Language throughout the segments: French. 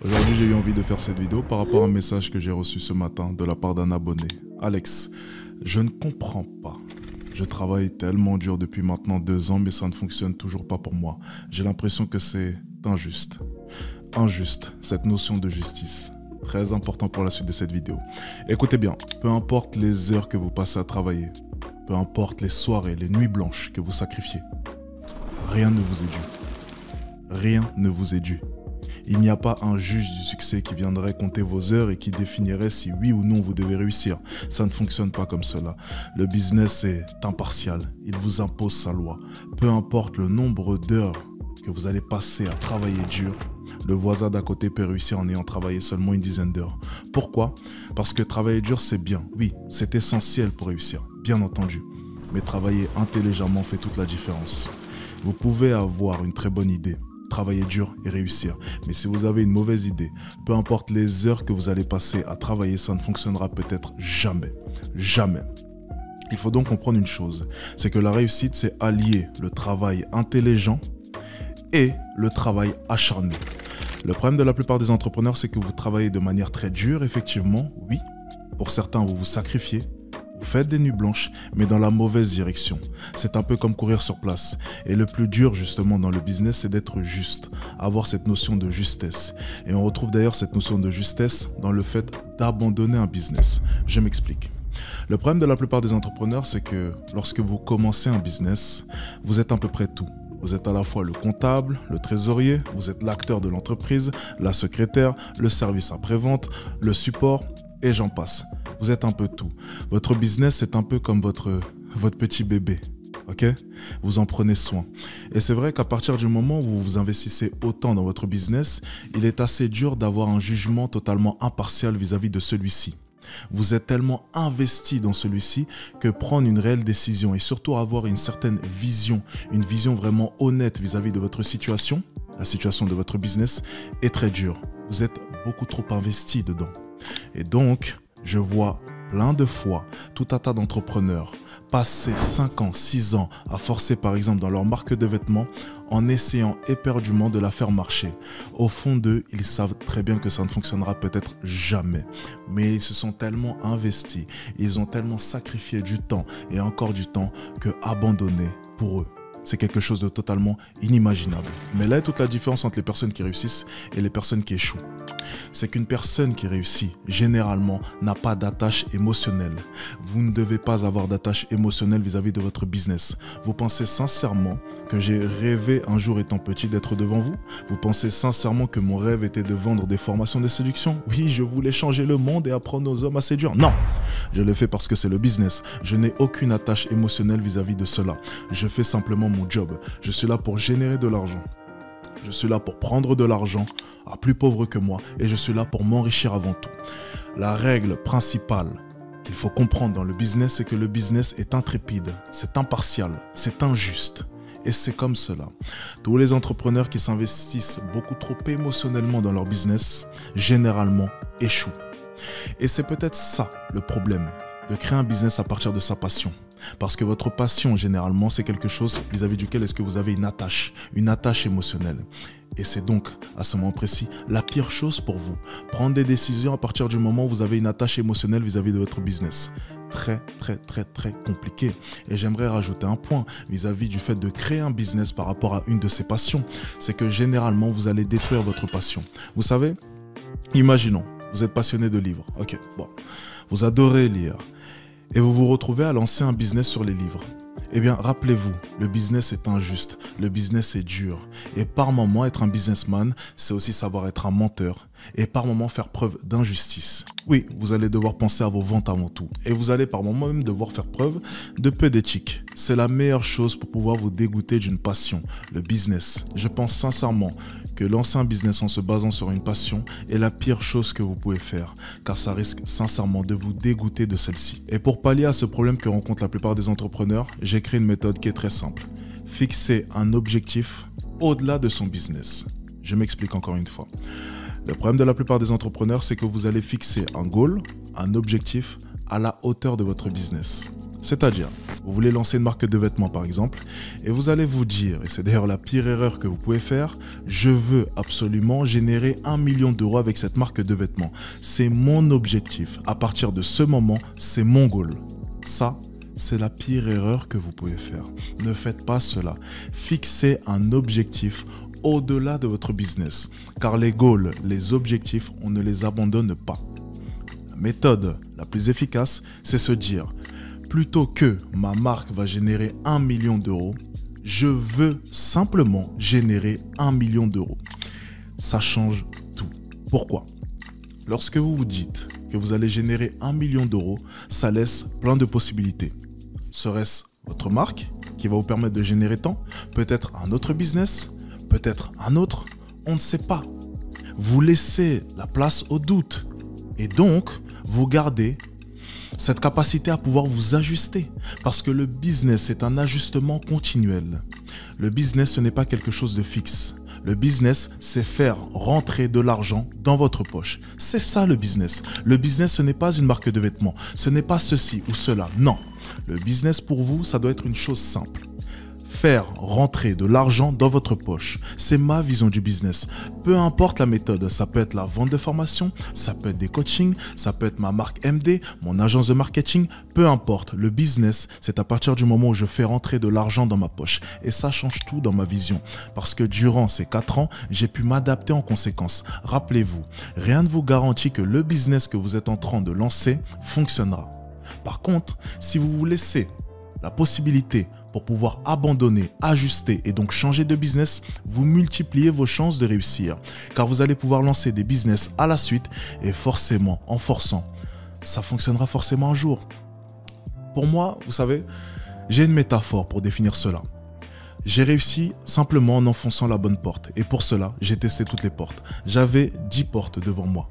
Aujourd'hui, j'ai eu envie de faire cette vidéo par rapport à un message que j'ai reçu ce matin de la part d'un abonné. Alex, je ne comprends pas. Je travaille tellement dur depuis maintenant 2 ans, mais ça ne fonctionne toujours pas pour moi. J'ai l'impression que c'est injuste. Injuste, cette notion de justice. Très important pour la suite de cette vidéo. Écoutez bien, peu importe les heures que vous passez à travailler, peu importe les soirées, les nuits blanches que vous sacrifiez, rien ne vous est dû. Rien ne vous est dû. Il n'y a pas un juge du succès qui viendrait compter vos heures et qui définirait si oui ou non vous devez réussir. Ça ne fonctionne pas comme cela. Le business est impartial. Il vous impose sa loi. Peu importe le nombre d'heures que vous allez passer à travailler dur, le voisin d'à côté peut réussir en ayant travaillé seulement une dizaine d'heures. Pourquoi? Parce que travailler dur, c'est bien. Oui, c'est essentiel pour réussir, bien entendu. Mais travailler intelligemment fait toute la différence. Vous pouvez avoir une très bonne idée, travailler dur et réussir. Mais si vous avez une mauvaise idée, peu importe les heures que vous allez passer à travailler, ça ne fonctionnera peut-être jamais. Jamais. Il faut donc comprendre une chose, c'est que la réussite, c'est allier le travail intelligent et le travail acharné. Le problème de la plupart des entrepreneurs, c'est que vous travaillez de manière très dure, effectivement, oui. Pour certains, vous vous sacrifiez. Vous faites des nuits blanches, mais dans la mauvaise direction. C'est un peu comme courir sur place. Et le plus dur, justement, dans le business, c'est d'être juste. Avoir cette notion de justesse. Et on retrouve d'ailleurs cette notion de justesse dans le fait d'abandonner un business. Je m'explique. Le problème de la plupart des entrepreneurs, c'est que lorsque vous commencez un business, vous êtes à peu près tout. Vous êtes à la fois le comptable, le trésorier, vous êtes l'acteur de l'entreprise, la secrétaire, le service après-vente, le support, et j'en passe. Vous êtes un peu tout. Votre business est un peu comme votre petit bébé. Ok? Vous en prenez soin. Et c'est vrai qu'à partir du moment où vous investissez autant dans votre business, il est assez dur d'avoir un jugement totalement impartial vis-à-vis de celui-ci. Vous êtes tellement investi dans celui-ci que prendre une réelle décision et surtout avoir une certaine vision, une vision vraiment honnête vis-à-vis de votre situation, la situation de votre business, est très dur. Vous êtes beaucoup trop investi dedans. Et donc, je vois plein de fois tout un tas d'entrepreneurs passer 5 ans, 6 ans à forcer par exemple dans leur marque de vêtements en essayant éperdument de la faire marcher. Au fond d'eux, ils savent très bien que ça ne fonctionnera peut-être jamais. Mais ils se sont tellement investis, ils ont tellement sacrifié du temps et encore du temps que abandonner pour eux, c'est quelque chose de totalement inimaginable. Mais là est toute la différence entre les personnes qui réussissent et les personnes qui échouent. C'est qu'une personne qui réussit, généralement, n'a pas d'attache émotionnelle. Vous ne devez pas avoir d'attache émotionnelle vis-à-vis de votre business. Vous pensez sincèrement que j'ai rêvé un jour étant petit d'être devant vous? Vous pensez sincèrement que mon rêve était de vendre des formations de séduction? Oui, je voulais changer le monde et apprendre aux hommes à séduire. Non! Je le fais parce que c'est le business. Je n'ai aucune attache émotionnelle vis-à-vis de cela. Je fais simplement mon job. Je suis là pour générer de l'argent. Je suis là pour prendre de l'argent à plus pauvre que moi et je suis là pour m'enrichir avant tout. La règle principale qu'il faut comprendre dans le business, c'est que le business est intrépide, c'est impartial, c'est injuste. Et c'est comme cela. Tous les entrepreneurs qui s'investissent beaucoup trop émotionnellement dans leur business, généralement échouent. Et c'est peut-être ça le problème, de créer un business à partir de sa passion. Parce que votre passion, généralement, c'est quelque chose vis-à-vis duquel est-ce que vous avez une attache émotionnelle. Et c'est donc, à ce moment précis, la pire chose pour vous. Prendre des décisions à partir du moment où vous avez une attache émotionnelle vis-à-vis de votre business. Très, très, très, très compliqué. Et j'aimerais rajouter un point vis-à-vis du fait de créer un business par rapport à une de ses passions. C'est que généralement, vous allez détruire votre passion. Vous savez, imaginons, vous êtes passionné de livres. Ok, bon, vous adorez lire. Et vous vous retrouvez à lancer un business sur les livres. Eh bien, rappelez-vous, le business est injuste, le business est dur. Et par moments, être un businessman, c'est aussi savoir être un menteur. Et par moments, faire preuve d'injustice. Oui, vous allez devoir penser à vos ventes avant tout. Et vous allez par moments même devoir faire preuve de peu d'éthique. C'est la meilleure chose pour pouvoir vous dégoûter d'une passion, le business. Je pense sincèrement que lancer un business en se basant sur une passion est la pire chose que vous pouvez faire, car ça risque sincèrement de vous dégoûter de celle-ci. Et pour pallier à ce problème que rencontrent la plupart des entrepreneurs, j'ai créé une méthode qui est très simple. Fixer un objectif au-delà de son business. Je m'explique encore une fois. Le problème de la plupart des entrepreneurs, c'est que vous allez fixer un goal, un objectif à la hauteur de votre business. C'est-à-dire, Vous voulez lancer une marque de vêtements par exemple, et vous allez vous dire, et c'est d'ailleurs la pire erreur que vous pouvez faire, je veux absolument générer 1 million d'euros avec cette marque de vêtements. C'est mon objectif. À partir de ce moment, c'est mon goal. Ça, c'est la pire erreur que vous pouvez faire. Ne faites pas cela. Fixez un objectif au-delà de votre business. Car les goals, les objectifs, on ne les abandonne pas. La méthode la plus efficace, c'est se dire, plutôt que ma marque va générer 1 million d'euros, je veux simplement générer 1 million d'euros. Ça change tout. Pourquoi ? Lorsque vous vous dites que vous allez générer 1 million d'euros, ça laisse plein de possibilités. Serait-ce votre marque qui va vous permettre de générer tant ? Peut-être un autre business ? Peut-être un autre ? On ne sait pas. Vous laissez la place au doute. Et donc, vous gardez cette capacité à pouvoir vous ajuster. Parce que le business est un ajustement continuel. Le business, ce n'est pas quelque chose de fixe. Le business, c'est faire rentrer de l'argent dans votre poche. C'est ça le business. Le business, ce n'est pas une marque de vêtements. Ce n'est pas ceci ou cela. Non. Le business pour vous, ça doit être une chose simple. Faire rentrer de l'argent dans votre poche. C'est ma vision du business. Peu importe la méthode, ça peut être la vente de formation, ça peut être des coachings, ça peut être ma marque MD, mon agence de marketing, peu importe. Le business, c'est à partir du moment où je fais rentrer de l'argent dans ma poche. Et ça change tout dans ma vision. Parce que durant ces 4 ans, j'ai pu m'adapter en conséquence. Rappelez-vous, rien ne vous garantit que le business que vous êtes en train de lancer fonctionnera. Par contre, si vous vous laissez la possibilité pour pouvoir abandonner, ajuster et donc changer de business, vous multipliez vos chances de réussir. Car vous allez pouvoir lancer des business à la suite et forcément, en forçant, ça fonctionnera forcément un jour. Pour moi, vous savez, j'ai une métaphore pour définir cela. J'ai réussi simplement en enfonçant la bonne porte. Et pour cela, j'ai testé toutes les portes. J'avais 10 portes devant moi.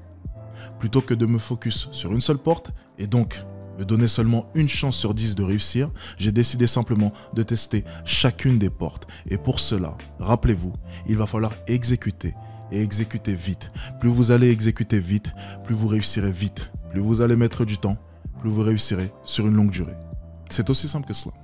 Plutôt que de me focus sur une seule porte et donc me donner seulement une chance sur 10 de réussir, j'ai décidé simplement de tester chacune des portes. Et pour cela, rappelez-vous, il va falloir exécuter et exécuter vite. Plus vous allez exécuter vite, plus vous réussirez vite. Plus vous allez mettre du temps, plus vous réussirez sur une longue durée. C'est aussi simple que cela.